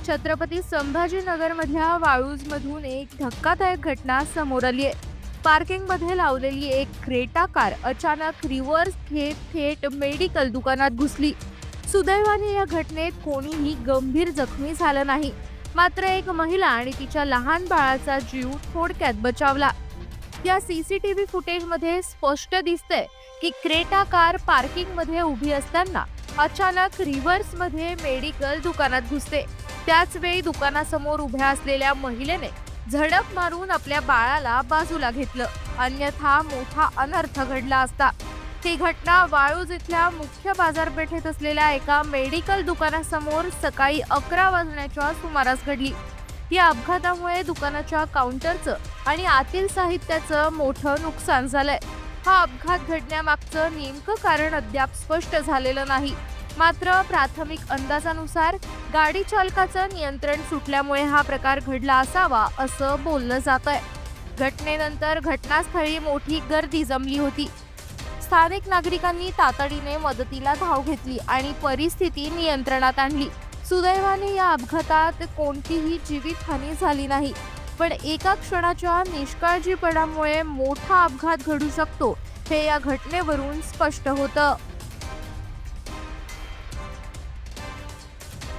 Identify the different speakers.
Speaker 1: छत्रपती संभाजीनगरमधल्या वाळूजमधून एक धक्कादायक घटना समोर आली आहे। पार्किंगमध्ये लावलेली एक क्रेटा कार अचानक रिव्हर्स घेत थेट मेडिकल दुकानात घुसली। सुदैवाने या घटनेत कोणीही गंभीर जखमी झालं नाही, मात्र एक महिला आणि तिच्या लहान बाळाचा जीव थोडक्यात बचावला। या सीसीटीव्ही फुटेजमध्ये स्पष्ट दिसतंय की क्रेटा कार पार्किंगमध्ये उभी असताना अचानक रिव्हर्समध्ये मेडिकल दुकानात घुसते। त्याच वेळी दुकानासमोर उभ्या असलेल्या महिलेने झडप मारून आपल्या बाळाला बाजूला घेतलं, अन्यथा मोठा अनर्थ घडला असता। ही घटना वाळूज इथल्या मुख्य बाजारपेठेत असलेल्या एका मेडिकल दुकानासमोर सकाळी 11 वाजण्याच्या सुमारास घडली। या अपघातामुळे दुकानाच्या काउंटरचं आणि आतील साहित्याचं मोठं नुकसान झालंय। हा अपघात घडण्यामागचं नेमकं कारण अद्याप स्पष्ट झालेलं नाही, मात्र प्राथमिक अंदाजानुसार गाडी चालकाचं नियंत्रण सुटल्यामुळे हा प्रकार घडला असावा असं बोललं जातंय। घटनेनंतर घटनास्थळी मोठी गर्दी जमली होती। स्थानिक नागरिकांनी तातडीने मदतीला धाव घेतली आणि परिस्थिती नियंत्रणात आणली। सुदैवाने या अपघातात कोणतीही जीवितहानी झाली नाही, पण एका क्षणाच्या निष्काळजीपणामुळे मोठा अपघात घडू शकतो हे या घटनेवरून स्पष्ट होतं।